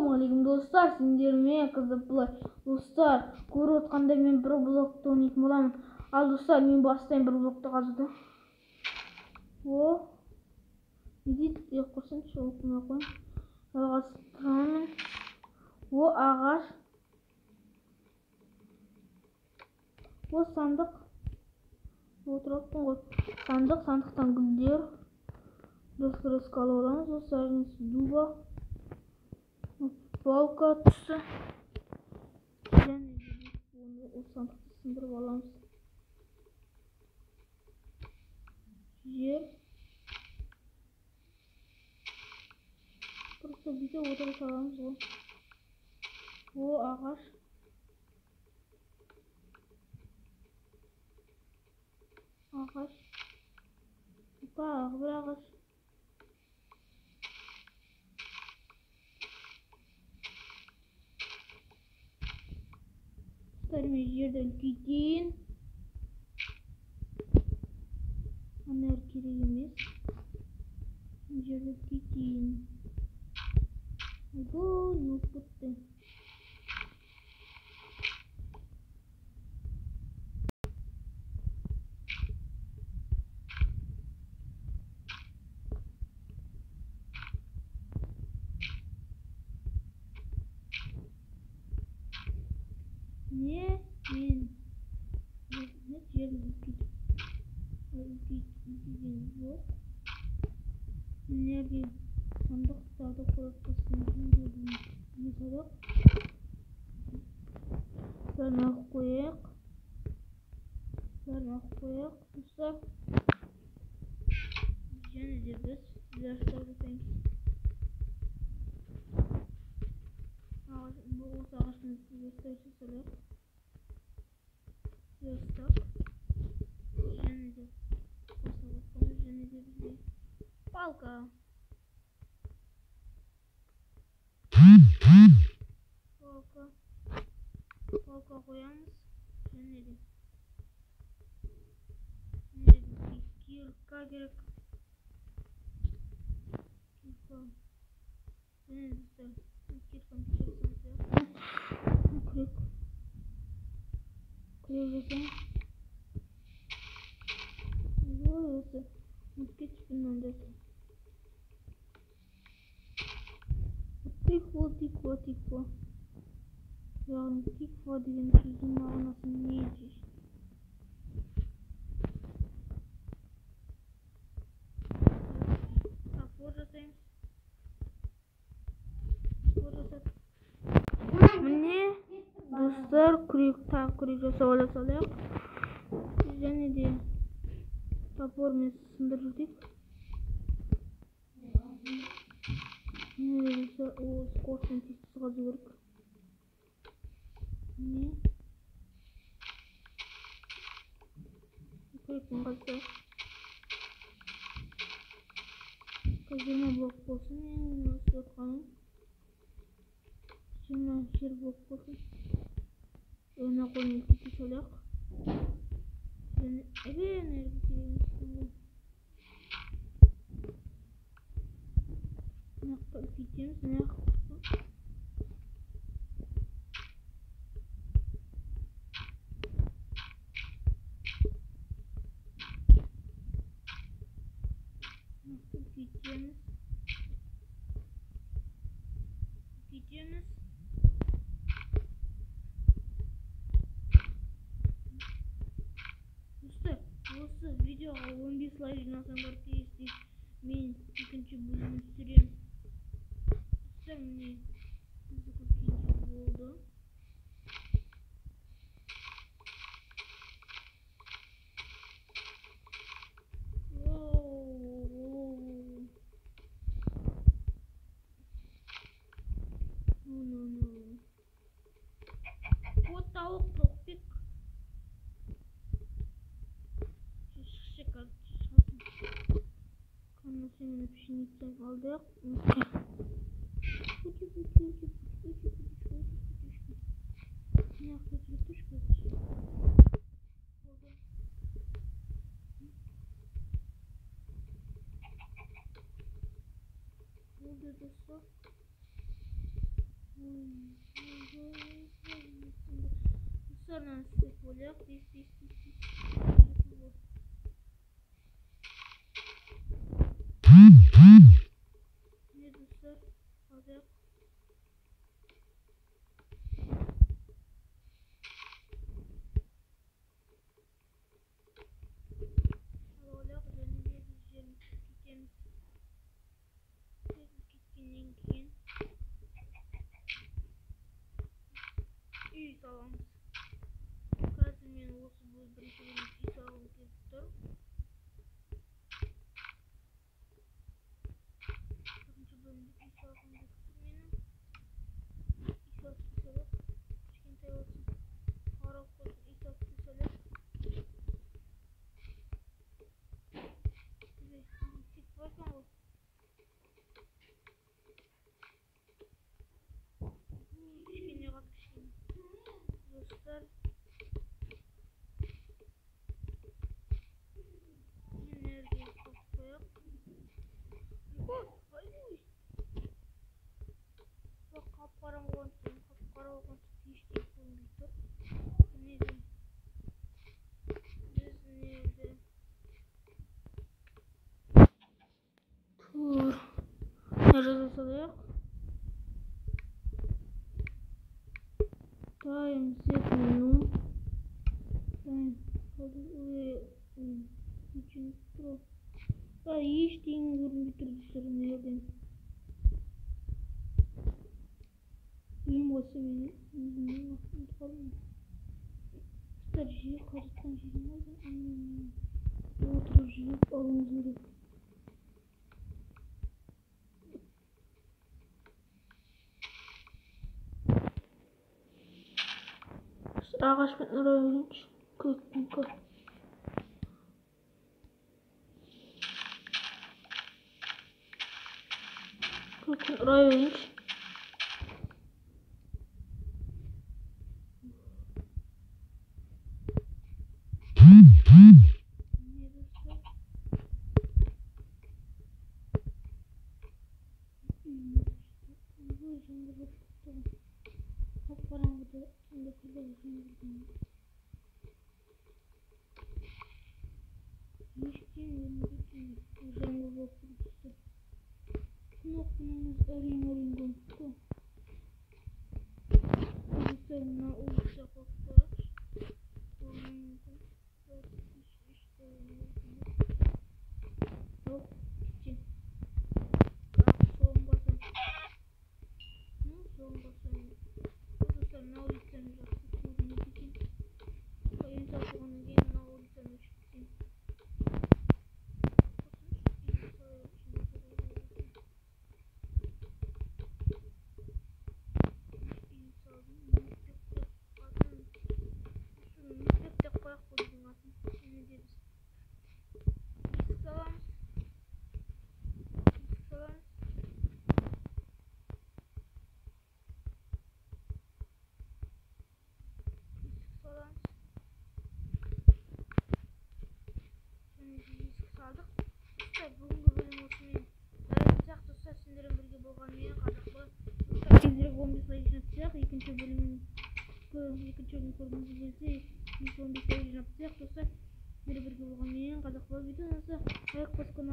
Ассалаумағалейкум достар, сендермен қызып былай. Достар, көріп отқандай мен бір блокты ойнайтын боламын. Ал достар, мен бастайын бір блокты қазуды. О, не дейді? Деп қойсаңшы, оқымай қойын. Жалғастырамын. О, ағаш. О, сандық. Отыраппын ғой. Сандықтан гүлдер. Дұрыс алып аламыз. Достар, дуба. Палка түсі. Және оны сандықты сындырып аламыз. Жер. Просто бүйте отырып аламыз ғой. О, ағаш. Ағаш. Тағы бір ағаш. Мен жерді үлкейтейін. Анар керек емес. Жерді үлкейтейін. Ого, не бітті. Nerede sandıklarda koyup Barnak koyak. Dostlar. Және де біз жарыстарды тәңк. Бұл ағаштың жарыстарды салайық. Жарыстық. Және де қосылып және де бізде палка. Палка қоямыз. Және де кирка керек. Және де кирканы күрек жасайын. Осы кетіппін ондасы. Тикво. Яғни тикво деген сөздің мағынасы не дейді? Топор жасаймыз. Міне достар, күрек жасауға салайық. Және де топормен сындырып жүрдік. Қорсын тесті қазу керек. Не? Күректің қазды. Қазірме блок болсын. Мен осы отқаным. Жер блок болсын. Өне қойын үлкеті салайық. Энергия кереместің. Нақты үлкейтеміз. Нақты. Осы видеоға 15 лайк жинасаңдар тез мен екінші бөлімін түсіремін. Достар, міне болды. Вот тауық-пек. Сені пшеницей алдық. Oldu dostlar. достарынан істеп ойлайық. Не достар? Алайық. Алайық, және де біз жеріміз кетеміз. Кеткеннен кейін үй саламыз. Қазір мен осы бірінші бөлім үй салғым келіп тұр. Бірінші бөлімде үй салғым келіп тұр менің. Үй салып кішкентай болсын. Қарап қойсын, үй салып кетіп барсың ғой. Кішкене қат кішкене. Достар, энергия қосып қояйық. Қап-қара болғандықтан ештеңе көрінбей тұр. Және де біз нелді жаза салайық. Time set menu. Ештеңе көрінбей тұр достар, нелден. Ең болса мен өзімнің уақытымды қалмын. Достар, жиі қажеткен жерім болды. Отырып жиіп алуымыз керек. Ағашпен ұрай берейінші. Көкпен көк. Көкпен ұрай берейінші. Қап-қараңғыда сонда күлден жүрген. Ештеңе көрінбейді. Жаңбыр болып тұр достар. Күн оқуымыз әрең көміпті. Достар, мына улица қойып қояйықшы. Болуы мүмкін. Жоқ, кетем. Соғым басам. Соғым басам. Достар, мына улицаны жақсы көрінеді екен. Ең салғаннан кейін мына улицаны өшіп кетем. Мектеп қояқ қойдың атын. Және де біз есік саламыз. Салдық. Бүгінгі бөлім осымен аяқтасақ. Достар, сендермен бірге болғанмен қазақ тезірек 15 лайк жинатсақ, екінші бөлім көргіңіз келсе 15 лайк жинатсақ. Достар, сендермен бірге болғанмен қазақ видеосы лайк басқан